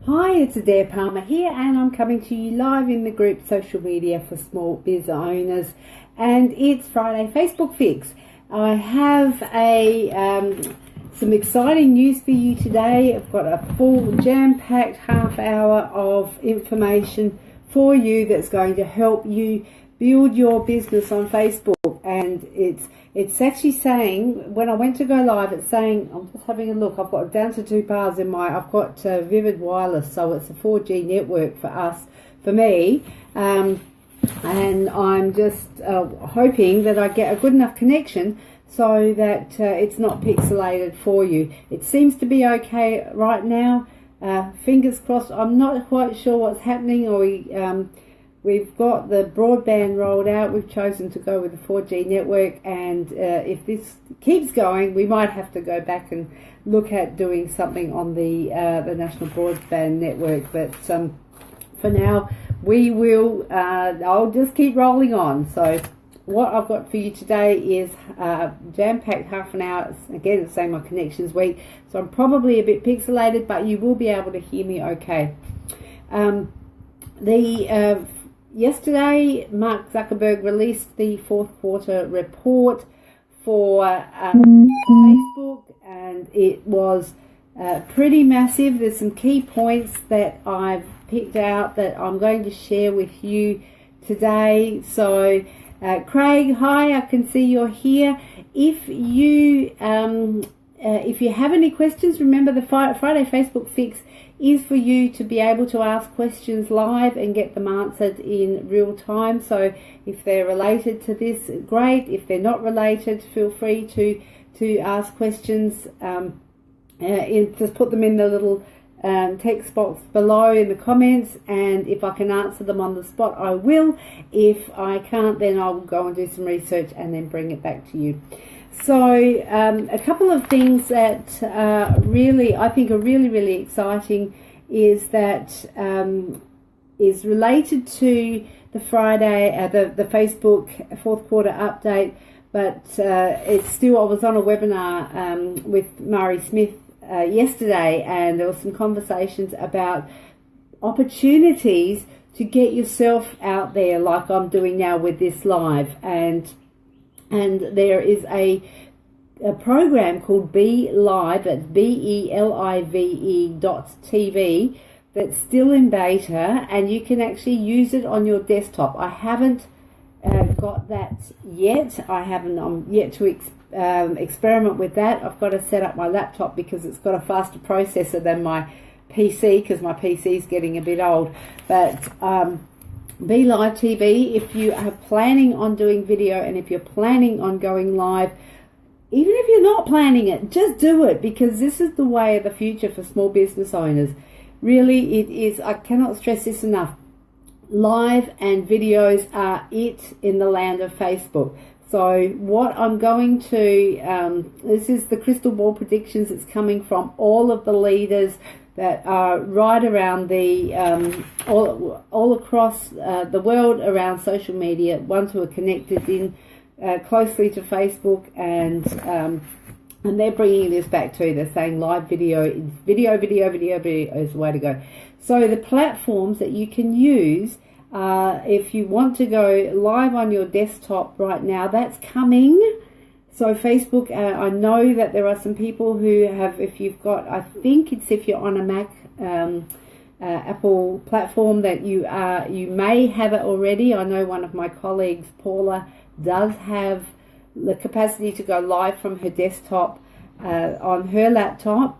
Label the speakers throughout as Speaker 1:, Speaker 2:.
Speaker 1: Hi, it's Adair Palmer here, and I'm coming to you live in the group Social Media for Small Biz Owners, and it's Friday Facebook Fix. I have some exciting news for you today. I've got a full jam-packed half hour of information for you that's going to help you build your business on Facebook. And it's actually saying, when I went to go live, it's saying, I'm just having a look, I've got down to 2 bars in I've got Vivid Wireless, so it's a 4G network for me, and I'm just hoping that I get a good enough connection so that it's not pixelated for you. It seems to be okay right now. Fingers crossed. I'm not quite sure what's happening, or we've got the broadband rolled out. We've chosen to go with the 4G network, and if this keeps going, we might have to go back and look at doing something on the National Broadband Network. But for now, we will. I'll just keep rolling on. So what I've got for you today is jam-packed half an hour. Again, it's saying my connection's weak, so I'm probably a bit pixelated, but you will be able to hear me okay. Yesterday, Mark Zuckerberg released the fourth quarter report for Facebook, and it was pretty massive. There's some key points that I've picked out that I'm going to share with you today. So, Craig, hi, I can see you're here. If you have any questions, remember the Friday Facebook Fix is for you to be able to ask questions live and get them answered in real time. So if they're related to this, great. If they're not related, feel free to ask questions. Just put them in the little text box below in the comments, and if I can answer them on the spot, I will. If I can't, then I'll go and do some research and then bring it back to you. So a couple of things that really I think are really exciting is that is related to the Friday the Facebook fourth quarter update, but it's still, I was on a webinar with Mari Smith yesterday, and there were some conversations about opportunities to get yourself out there, like I'm doing now with this live, and there is a program called BeLive, that's BeLive.tv, that's still in beta, and you can actually use it on your desktop. I haven't got that yet. I'm yet to experiment with that. I've got to set up my laptop because it's got a faster processor than my PC, because my PC is getting a bit old. But BeLive TV, if you are planning on doing video, and if you're planning on going live, even if you're not planning it, just do it, because this is the way of the future for small business owners. Really, it is. I cannot stress this enough. Live and videos are it in the land of Facebook. So what I'm going to, this is the crystal ball predictions that's coming from all of the leaders that are right around the all across the world around social media, ones who are connected in closely to Facebook, and they're bringing this back too. They're saying live video is the way to go. So the platforms that you can use, if you want to go live on your desktop right now, that's coming. So Facebook, I know that there are some people who have, if you've got, I think it's if you're on a Mac, Apple platform, that you may have it already. I know one of my colleagues, Paula, does have the capacity to go live from her desktop on her laptop.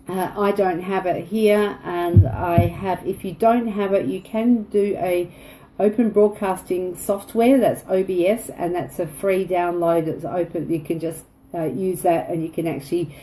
Speaker 1: I don't have it here, and if you don't have it, you can do a open broadcasting software, that's OBS, and that's a free download. It's open. You can just use that, and you can actually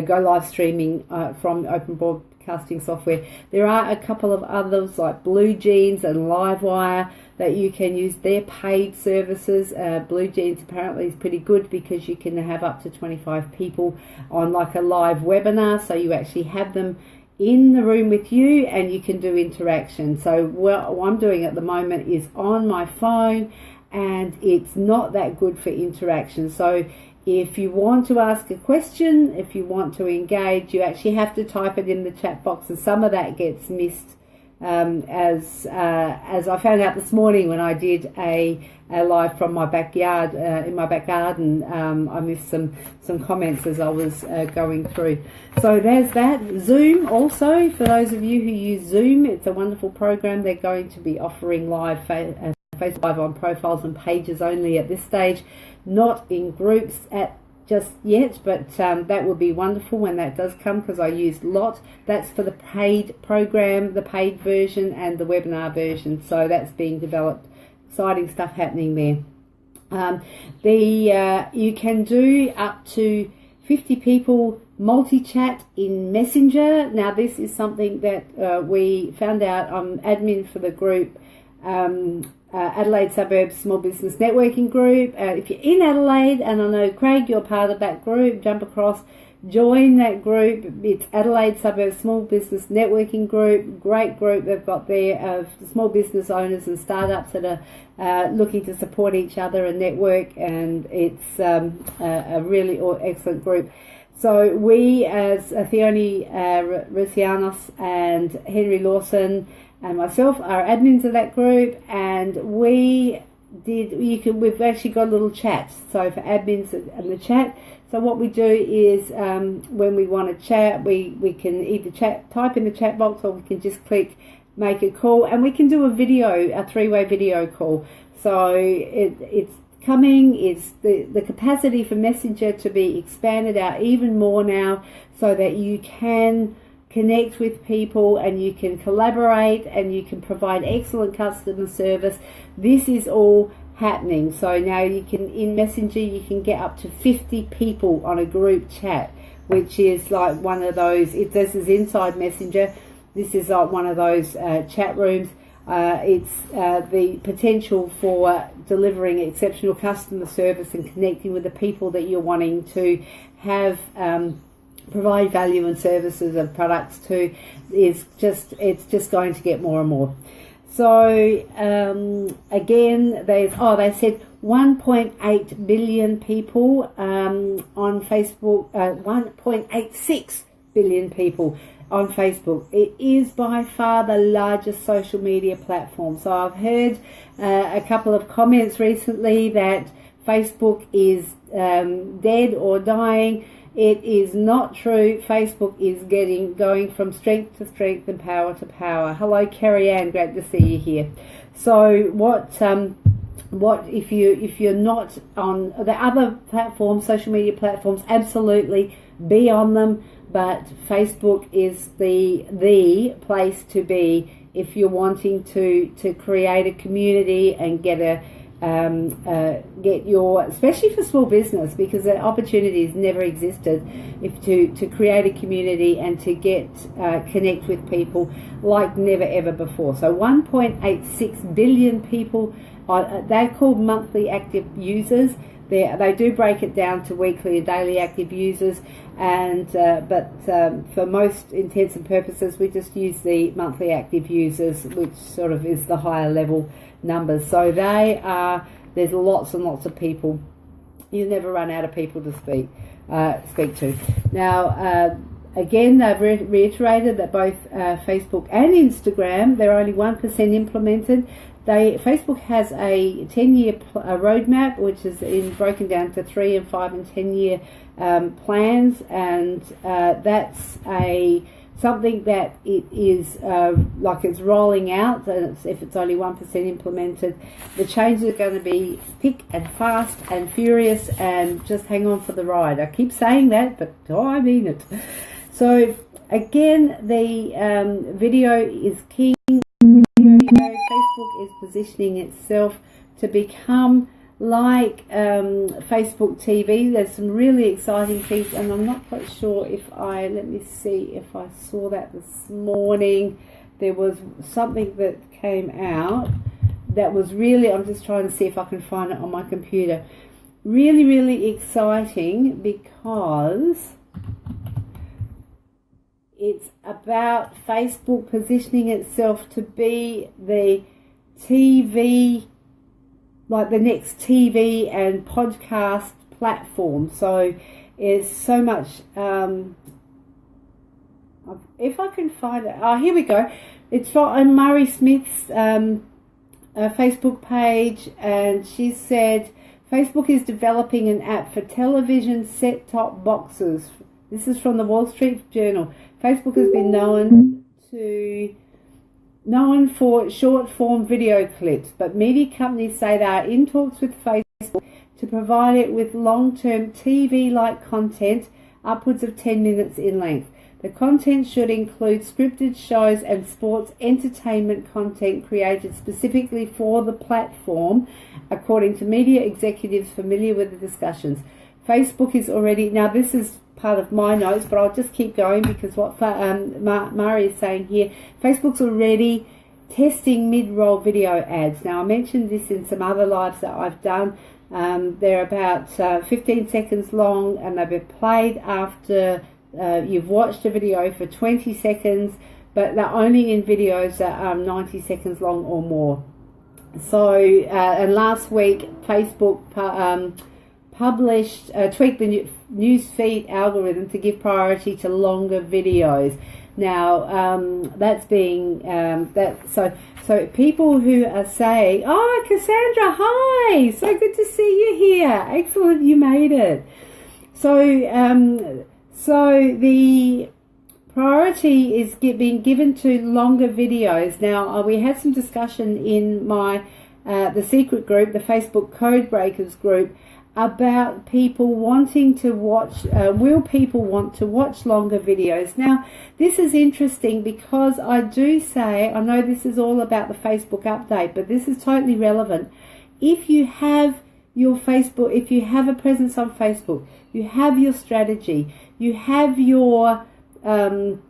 Speaker 1: go live streaming from open broadcasting software. There are a couple of others like BlueJeans and Livewire that you can use. Their paid services. BlueJeans apparently is pretty good because you can have up to 25 people on like a live webinar, so you actually have them in the room with you and you can do interaction. So what I'm doing at the moment is on my phone, and it's not that good for interaction. So If you want to ask a question, if you want to engage, you actually have to type it in the chat box, and some of that gets missed. As I found out this morning when I did a live from my backyard, in my back garden, I missed some comments as I was going through. So there's that. Zoom also, for those of you who use Zoom, it's a wonderful program. They're going to be offering live Facebook Live on profiles and pages only at this stage, not in groups at just yet, but that will be wonderful when that does come, because I used LOT. That's for the paid program, the paid version, and the webinar version. So that's being developed. Exciting stuff happening there. You can do up to 50 people multi-chat in Messenger. Now this is something that we found out. I'm admin for the group, Adelaide Suburbs Small Business Networking Group. If you're in Adelaide, and I know Craig, you're part of that group, jump across, join that group. It's Adelaide Suburbs Small Business Networking Group. Great group they've got there of small business owners and startups that are looking to support each other and network, and it's a really excellent group. So we, as Theone Rusianos and Henry Lawson and myself, are admins of that group, and we've actually got a little chat. So for admins and the chat, so what we do is when we want to chat, we can either type in the chat box, or we can just click make a call, and we can do a 3-way video call. So it's coming. Is the capacity for Messenger to be expanded out even more now, so that you can connect with people and you can collaborate and you can provide excellent customer service. This is all happening. So now you can, in Messenger, you can get up to 50 people on a group chat, which is like one of those, if this is inside Messenger, this is like one of those chat rooms. It's the potential for delivering exceptional customer service and connecting with the people that you're wanting to have provide value and services and products to, it's just going to get more and more. So again, they said 1.8 billion people on Facebook, 1.86 billion people on Facebook. It is by far the largest social media platform. So I've heard a couple of comments recently that Facebook is dead or dying. It is not true. Facebook is going from strength to strength and power to power. Hello, Kerry Ann, great to see you here. So what if you're not on the other platforms, social media platforms? Absolutely, be on them. But Facebook is the place to be if you're wanting to create a community and get your, especially for small business, because the opportunities never existed, to create a community and to connect with people like never ever before. So 1.86 billion people they're called monthly active users. They do break it down to weekly and daily active users, and but for most intents and purposes, we just use the monthly active users, which sort of is the higher level numbers. So there's lots and lots of people. You never run out of people to speak to. Now, again, they've reiterated that both Facebook and Instagram, they're only 1% implemented. Facebook has a 10-year roadmap, which is broken down to 3 and 5 and 10-year plans, and that's something that it is like it's rolling out. And if it's only 1% implemented, the changes are going to be thick and fast and furious, and just hang on for the ride. I keep saying that, but I mean it. So again, the video is king. Facebook is positioning itself to become like Facebook TV. There's some really exciting things, and I'm not quite sure let me see if I saw that this morning. There was something that came out that was really, I'm just trying to see if I can find it on my computer. Really, really exciting, because it's about Facebook positioning itself to be the TV, like the next TV and podcast platform. So it's so much, if I can find it, here we go. It's on Murray Smith's Facebook page, and she said, Facebook is developing an app for television set-top boxes. This is from the Wall Street Journal. Facebook has been known for short-form video clips, but media companies say they are in talks with Facebook to provide it with long-term TV-like content, upwards of 10 minutes in length. The content should include scripted shows and sports entertainment content created specifically for the platform, according to media executives familiar with the discussions. Facebook is already, now this is part of my notes, but I'll just keep going because what Mari is saying here, Facebook's already testing mid-roll video ads. Now I mentioned this in some other lives that I've done. They're about 15 seconds long, and they've been played after you've watched a video for 20 seconds, but they're only in videos that are 90 seconds long or more. So, and last week, Facebook tweaked the newsfeed algorithm to give priority to longer videos. Now, that's being, so people who are saying, oh, Cassandra, hi, so good to see you here. Excellent, you made it. So the priority is being given to longer videos. Now, we had some discussion in my the secret group, the Facebook Code Breakers group, about people wanting to watch, will people want to watch longer videos? Now, this is interesting because I do say, I know this is all about the Facebook update, but this is totally relevant. If you have your Facebook, if you have a presence on Facebook, you have your strategy, you have your the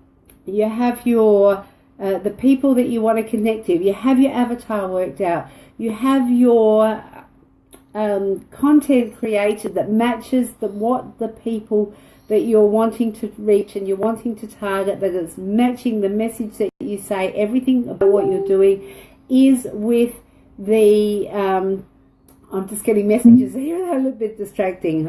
Speaker 1: people that you want to connect with, you have your avatar worked out, you have your content created that matches what the people that you're wanting to reach and you're wanting to target, that is matching the message that you say, everything about what you're doing is with the I'm just getting messages here that are a little bit distracting.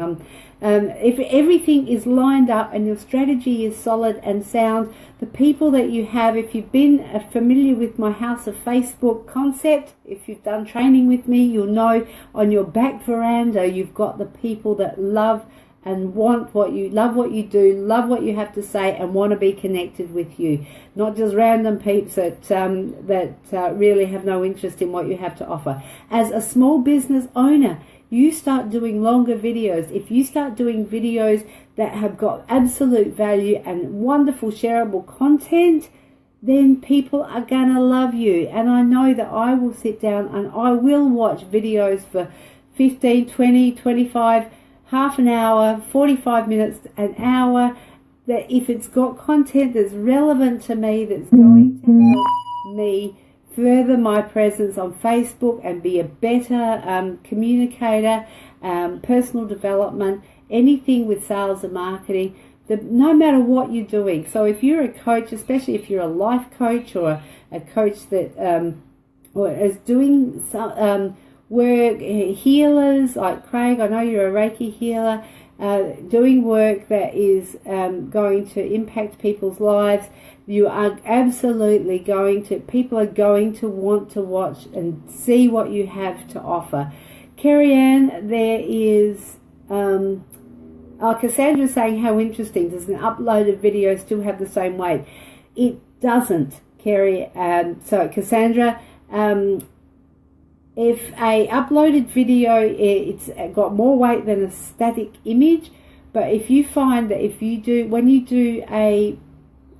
Speaker 1: If everything is lined up and your strategy is solid and sound, the people that you have, if you've been familiar with my House of Facebook concept, if you've done training with me, you'll know on your back veranda you've got the people that love and want what you love, what you do, love what you have to say, and want to be connected with you. Not just random peeps that really have no interest in what you have to offer. As a small business owner, you start doing longer videos. If you start doing videos that have got absolute value and wonderful shareable content, then people are going to love you. And I know that I will sit down and I will watch videos for 15, 20, 25, half an hour, 45 minutes, an hour, that if it's got content that's relevant to me, that's going to help me further my presence on Facebook and be a better communicator, personal development, anything with sales and marketing, no matter what you're doing. So if you're a coach, especially if you're a life coach or a coach that or is doing some work, healers like Craig, I know you're a Reiki healer, doing work that is going to impact people's lives, you are absolutely people are going to want to watch and see what you have to offer. Kerry Ann, there is, Cassandra saying how interesting, does an uploaded video still have the same weight? It doesn't, Kerry. So Cassandra, if a uploaded video, it's got more weight than a static image. But if you find that when you do a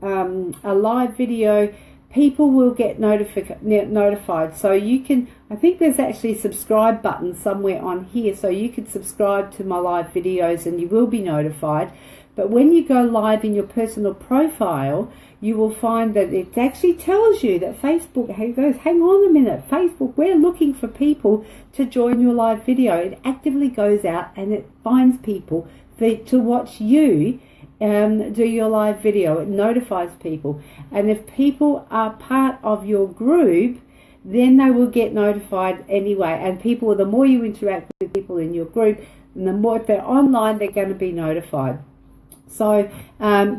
Speaker 1: live video, people will get notified. So you can, I think there's actually a subscribe button somewhere on here, so you can subscribe to my live videos and you will be notified. But when you go live in your personal profile, you will find that it actually tells you that Facebook goes, hang on a minute, Facebook, we're looking for people to join your live video. It actively goes out and it finds people to watch you do your live video. It notifies people. And if people are part of your group, then they will get notified anyway. And the more you interact with people in your group, And the more, if they're online, they're going to be notified. So,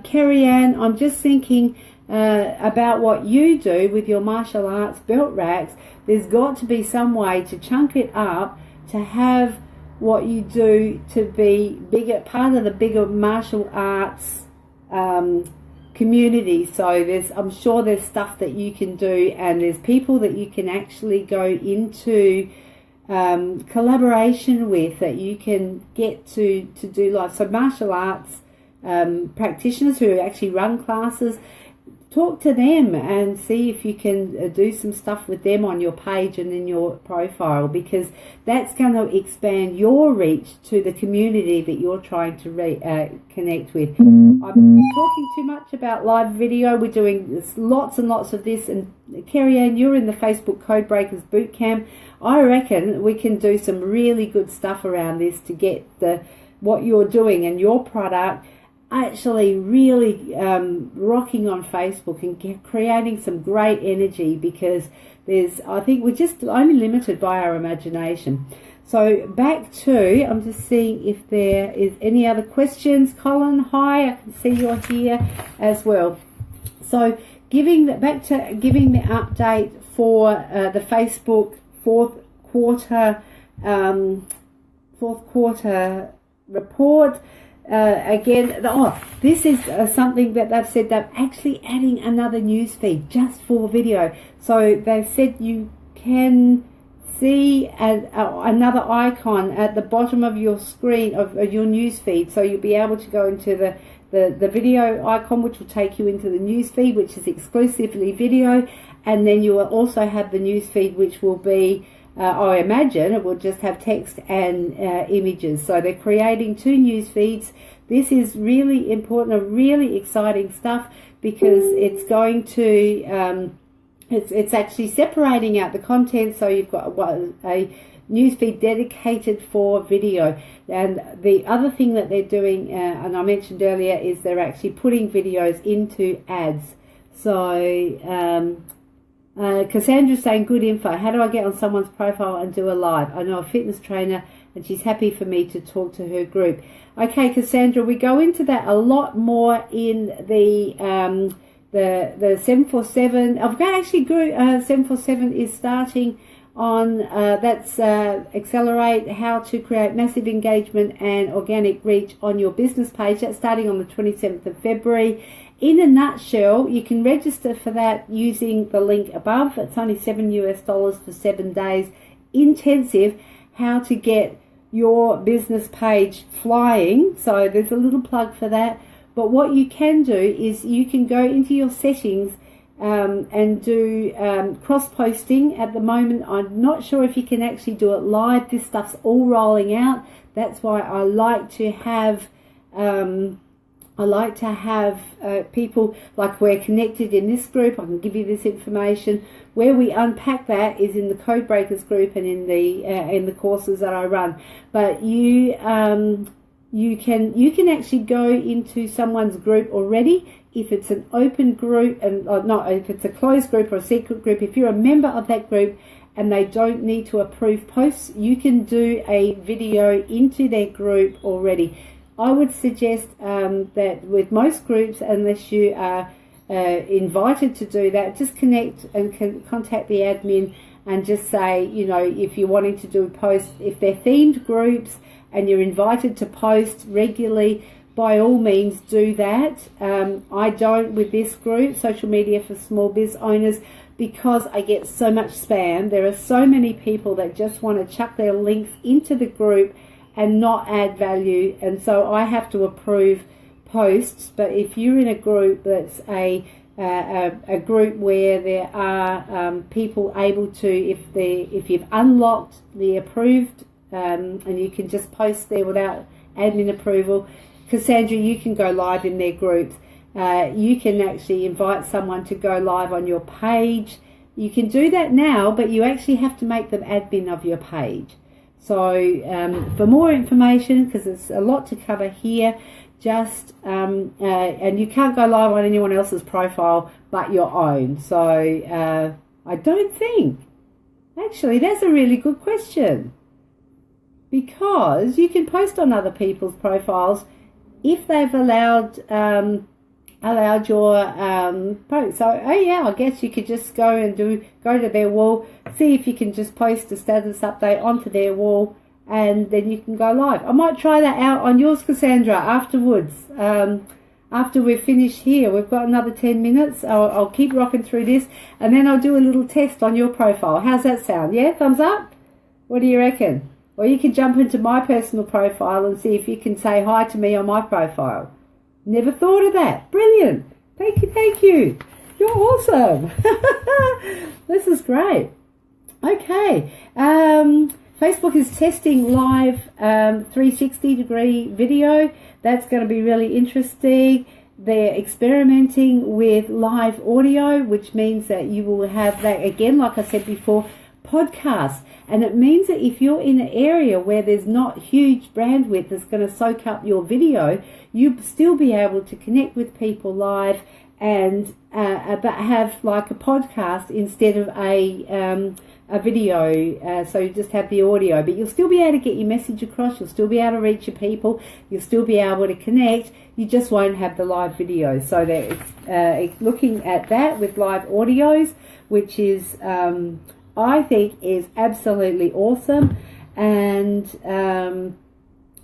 Speaker 1: Kerry Ann, I'm just thinking about what you do with your martial arts belt racks. There's got to be some way to chunk it up to have what you do to be bigger, part of the bigger martial arts community. So I'm sure there's stuff that you can do, and there's people that you can actually go into collaboration with, that you can get to do live. So martial arts practitioners who actually run classes, talk to them and see if you can do some stuff with them on your page and in your profile, because that's going to expand your reach to the community that you're trying to connect with. I'm talking too much about live video. We're doing lots and lots of this, and Kerry Ann, you're in the Facebook Codebreakers Bootcamp. I reckon we can do some really good stuff around this to get what you're doing and your product actually really rocking on Facebook and creating some great energy, because I think we're just only limited by our imagination. So back to, I'm just seeing if there is any other questions. Colin, hi, I can see you're here as well. So giving the update for the Facebook fourth quarter report. Again, this is something that they've said they're actually adding another news feed just for video. So they've said you can see another icon at the bottom of your screen of your news feed. So you'll be able to go into the video icon, which will take you into the news feed, which is exclusively video, and then you will also have the news feed, which will be I imagine it will just have text and images. So they're creating two news feeds. This is really important, really exciting stuff, because it's going to it's actually separating out the content. So you've got a news feed dedicated for video. And the other thing that they're doing, and I mentioned earlier, is they're actually putting videos into ads. So Cassandra's saying, good info. How do I get on someone's profile and do a live? I know a fitness trainer and she's happy for me to talk to her group. Okay, Cassandra, we go into that a lot more in the 747. I've got actually group 747 is starting on that's Accelerate How to Create Massive Engagement and Organic Reach on Your Business Page. That's starting on the 27th of February. In a nutshell, you can register for that using the link above. It's only $7 for 7 days intensive. How to get your business page flying. So there's a little plug for that. But what you can do is you can go into your settings and do cross-posting. At the moment, I'm not sure if you can actually do it live. This stuff's all rolling out. That's why I like to have people, like we're connected in this group. I can give you this information. Where we unpack that is in the Codebreakers group and in the courses that I run. But you can actually go into someone's group already. If it's an open group, and not if it's a closed group or a secret group, if you're a member of that group and they don't need to approve posts, you can do a video into their group already. I would suggest that with most groups, unless you are invited to do that, just connect and contact the admin and just say, you know, if you're wanting to do a post, if they're themed groups and you're invited to post regularly, by all means do that. I don't with this group, Social Media for Small Biz Owners, because I get so much spam. There are so many people that just want to chuck their links into the group and not add value, and so I have to approve posts. But if you're in a group that's a group where there are people able to, if you've unlocked the approved and you can just post there without admin approval, Cassandra, you can go live in their groups. You can actually invite someone to go live on your page. You can do that now, but you actually have to make them admin of your page. So for more information, because it's a lot to cover here, just and you can't go live on anyone else's profile but your own. So I don't think, actually, that's a really good question. because you can post on other people's profiles if they've allowed your post. So I guess you could just go to their wall, see if you can just post a status update onto their wall, and then you can go live. I might try that out on yours, Cassandra, afterwards. After we're finished here, we've got another 10 minutes. I'll keep rocking through this, and then I'll do a little test on your profile. How's that sound? Yeah, thumbs up? What do you reckon? Or you can jump into my personal profile and see if you can say hi to me on my profile. Never thought of that. Brilliant. Thank you. You're awesome. This is great. Okay. Facebook is testing live 360-degree video. That's going to be really interesting. They're experimenting with live audio, which means that you will have that, again, like I said before, podcasts. And it means that if you're in an area where there's not huge bandwidth that's going to soak up your video, you'll still be able to connect with people live and but have like a podcast instead of a video, so you just have the audio, but you'll still be able to get your message across, you'll still be able to reach your people, you'll still be able to connect, you just won't have the live videos. So they're looking at that with live audios, which is I think is absolutely awesome. And the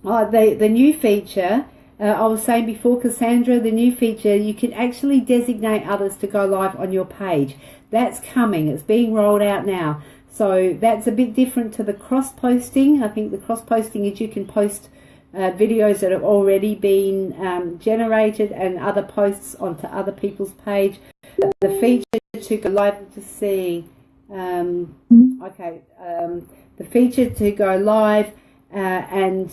Speaker 1: new feature, I was saying before, Cassandra, the new feature, you can actually designate others to go live on your page. That's coming. It's being rolled out now. So that's a bit different to the cross-posting. I think the cross-posting is you can post videos that have already been generated and other posts onto other people's page. The feature to go live to see, the feature to go live and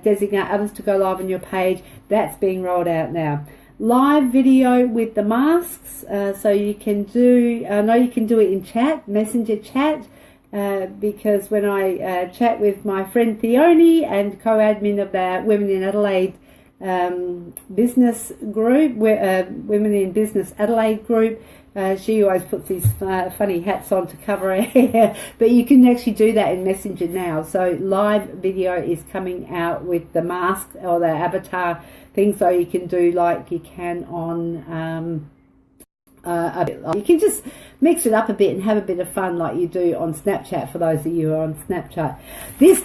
Speaker 1: designate others to go live on your page, that's being rolled out now. Live video with the masks, so you can do, I know you can do it in chat, messenger chat, because when I chat with my friend Theone and co-admin of the Women in Adelaide business group, Women in Business Adelaide group, she always puts these funny hats on to cover her hair, but you can actually do that in Messenger now. So live video is coming out with the mask or the avatar thing, so you can do like you can on you can just mix it up a bit and have a bit of fun like you do on Snapchat, for those of you who are on Snapchat. This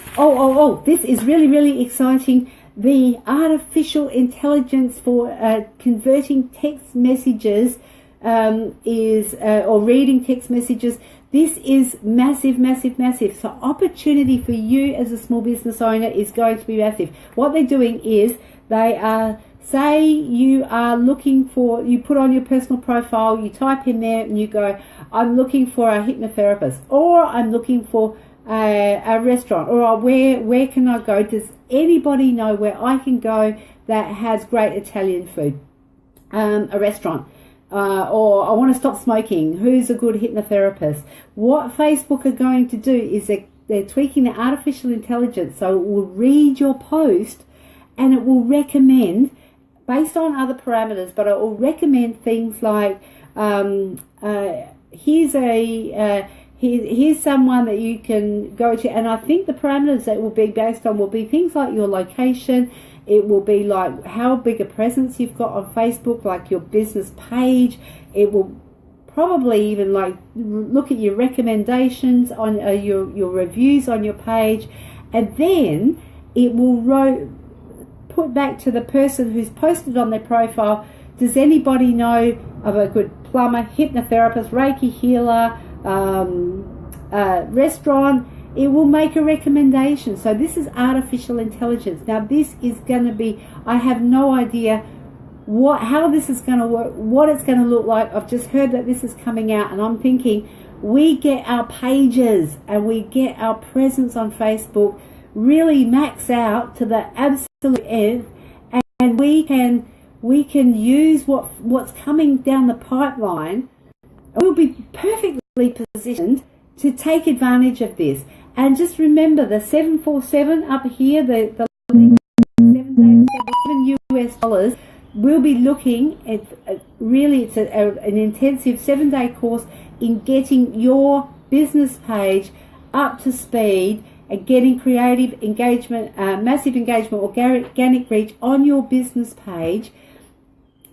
Speaker 1: this is really exciting. The artificial intelligence for converting text messages or reading text messages. This is massive. So opportunity for you as a small business owner is going to be massive. What they're doing is they are, say you are looking for, you put on your personal profile, you type in there and you go, I'm looking for a hypnotherapist, or I'm looking for a restaurant, or where can I go? Does anybody know where I can go that has great Italian food? A restaurant. Or I want to stop smoking. Who's a good hypnotherapist? What Facebook are going to do is they're tweaking the artificial intelligence, so it will read your post and it will recommend, based on other parameters, but it will recommend things like here's someone that you can go to. And I think the parameters that will be based on will be things like your location. It will be like how big a presence you've got on Facebook, like your business page. It will probably even like look at your recommendations on your reviews on your page, and then it will put back to the person who's posted on their profile, does anybody know of a good plumber, hypnotherapist, Reiki healer, restaurant? It will make a recommendation. So this is artificial intelligence. Now this is going to be, I have no idea how this is going to work, what it's going to look like. I've just heard that this is coming out, and I'm thinking we get our pages and we get our presence on Facebook really max out to the absolute end, and we can use what's coming down the pipeline. We'll be perfectly positioned to take advantage of this. And just remember the 747 up here, the 7 US dollars. We'll be looking at really, it's an intensive 7-day course in getting your business page up to speed and getting creative engagement, massive engagement, organic reach on your business page.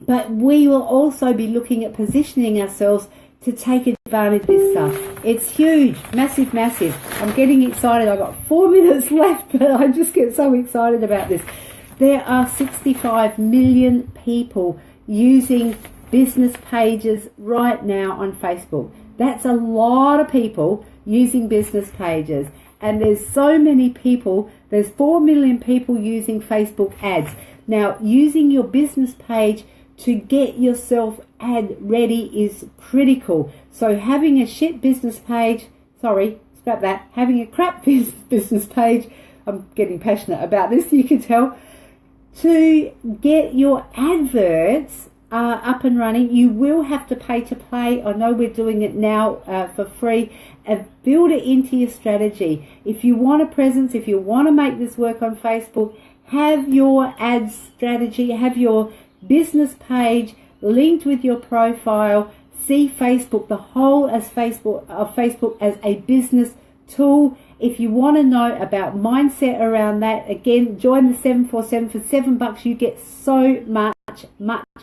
Speaker 1: But we will also be looking at positioning ourselves to take advantage of this stuff. It's huge, massive, massive. I'm getting excited. I've got 4 minutes left, but I just get so excited about this. There are 65 million people using business pages right now on Facebook. That's a lot of people using business pages. And there's so many people, there's 4 million people using Facebook ads. Now, using your business page to get yourself ad ready is critical. So having a shit business page, having a crap business page, I'm getting passionate about this, you can tell, to get your adverts up and running, you will have to pay to play. I know we're doing it now for free, and build it into your strategy. If you want a presence, if you want to make this work on Facebook, have your ad strategy, have your business page linked with your profile. See Facebook, the whole as Facebook as a business tool. If you want to know about mindset around that, again, join the 747 for $7. You get so much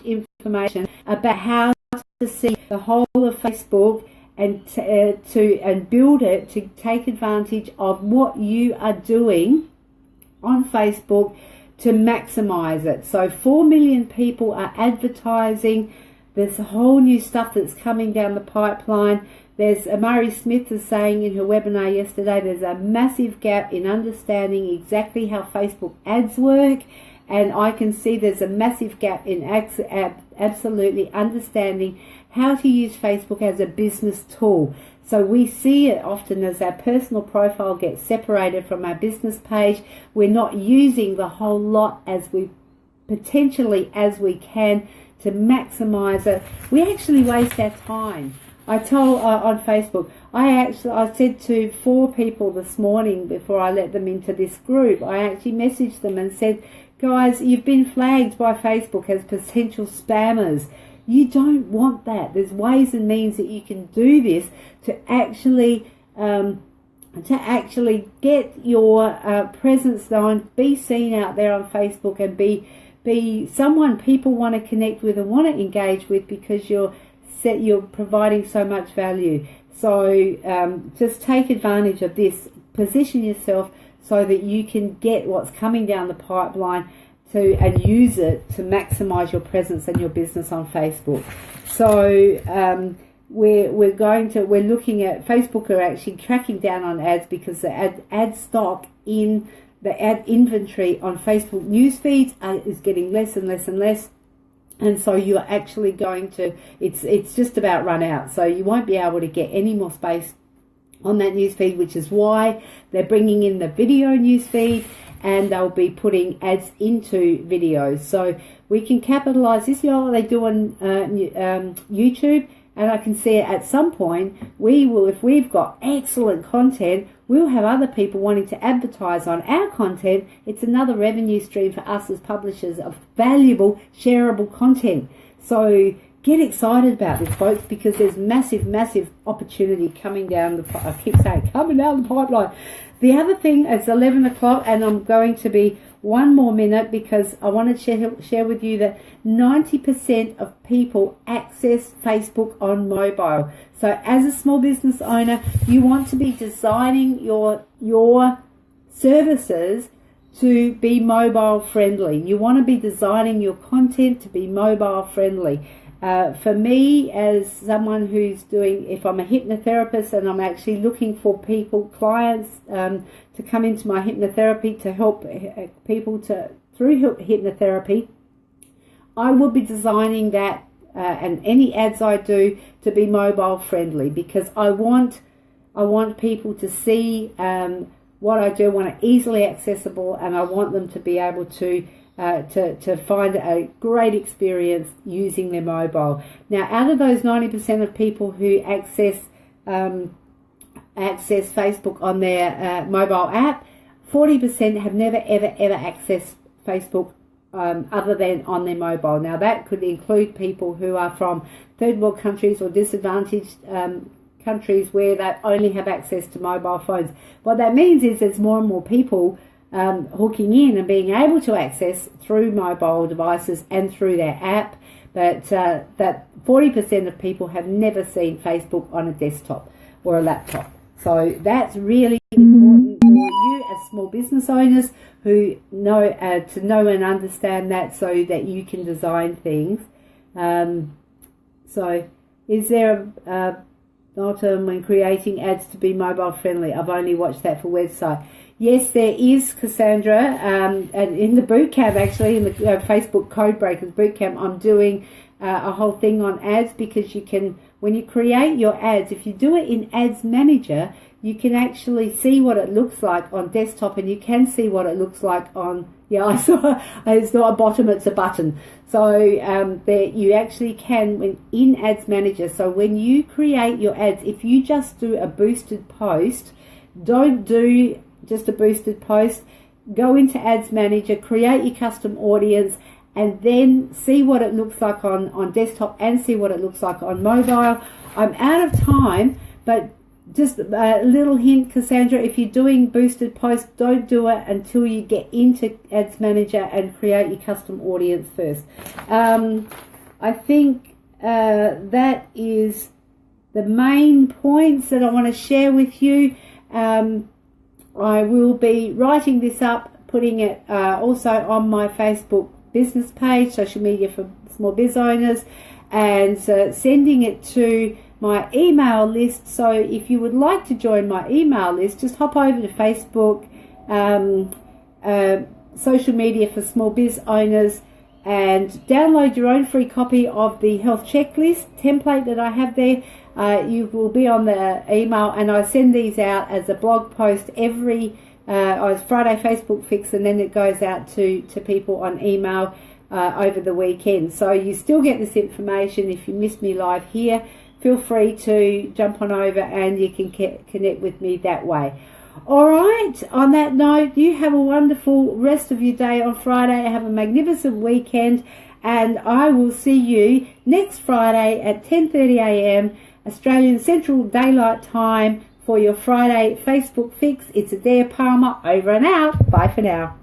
Speaker 1: information about how to see the whole of Facebook and and build it to take advantage of what you are doing on Facebook to maximize it. So 4 million people are advertising. There's a whole new stuff that's coming down the pipeline. There's Amari Smith is saying in her webinar yesterday, there's a massive gap in understanding exactly how Facebook ads work. And I can see there's a massive gap in absolutely understanding how to use Facebook as a business tool. So we see it often as our personal profile gets separated from our business page. We're not using the whole lot as we can to maximize it. We actually waste our time. I told on Facebook, I said to 4 people this morning before I let them into this group, I actually messaged them and said, guys, you've been flagged by Facebook as potential spammers. You don't want that. There's ways and means that you can do this to actually get your presence known, be seen out there on Facebook, and be someone people want to connect with and want to engage with because you're providing so much value. So just take advantage of this. Position yourself so that you can get what's coming down the pipeline and use it to maximize your presence and your business on Facebook. So we're looking at Facebook are actually tracking down on ads because the ad stock in the ad inventory on Facebook news feeds is getting less and less and less. And so you're actually going to, it's just about run out. So you won't be able to get any more space on that newsfeed, which is why they're bringing in the video newsfeed, and they'll be putting ads into videos. So we can capitalize this. You know what they do on YouTube, and I can see it at some point. We will, if we've got excellent content, we'll have other people wanting to advertise on our content. It's another revenue stream for us as publishers of valuable, shareable content. So get excited about this, folks, because there's massive, massive opportunity coming down the I keep saying coming down the pipeline. The other thing, it's 11 o'clock, and I'm going to be 1 more minute because I want to share with you that 90% of people access Facebook on mobile. So as a small business owner, you want to be designing your services to be mobile friendly. You want to be designing your content to be mobile friendly. For me, as someone who's if I'm a hypnotherapist and I'm actually looking for clients to come into my hypnotherapy to help people through hypnotherapy, I will be designing that and any ads I do to be mobile friendly, because I want people to see what I do. I want it easily accessible, and I want them to be able to find a great experience using their mobile. Now, out of those 90% of people who access Facebook on their mobile app, 40% have never, ever, ever accessed Facebook other than on their mobile. Now, that could include people who are from third world countries or disadvantaged countries where they only have access to mobile phones. What that means is there's more and more people hooking in and being able to access through mobile devices and through their app. But that 40% of people have never seen Facebook on a desktop or a laptop. So that's really important for you as small business owners who know to know and understand that, so that you can design things. So is there a bottom when creating ads to be mobile friendly? I've only watched that for website. Yes, there is, Cassandra, and in the bootcamp, actually, in the Facebook Code Breakers bootcamp, I'm doing a whole thing on ads, because you can, when you create your ads, if you do it in Ads Manager, you can actually see what it looks like on desktop, and you can see what it looks like on, I saw, it's not a bottom, it's a button. So there you actually can, when in Ads Manager, so when you create your ads, if you just do a boosted post, don't do just a boosted post, go into Ads Manager, create your custom audience, and then see what it looks like on desktop and see what it looks like on mobile. I'm out of time, but just a little hint, Cassandra, if you're doing boosted posts, don't do it until you get into Ads Manager and create your custom audience first. I think that is the main points that I want to share with you. I will be writing this up, putting it also on my Facebook business page, social media for small biz owners, and sending it to my email list. So if you would like to join my email list, just hop over to Facebook, social media for small biz owners, and download your own free copy of the health checklist template that I have there. You will be on the email, and I send these out as a blog post every Friday Facebook Fix, and then it goes out to people on email over the weekend. So you still get this information. If you miss me live here, feel free to jump on over and you can connect with me that way. All right, on that note, you have a wonderful rest of your day on Friday. Have a magnificent weekend, and I will see you next Friday at 10:30 a.m. Australian Central Daylight Time for your Friday Facebook Fix. It's Adair Palmer, over and out. Bye for now.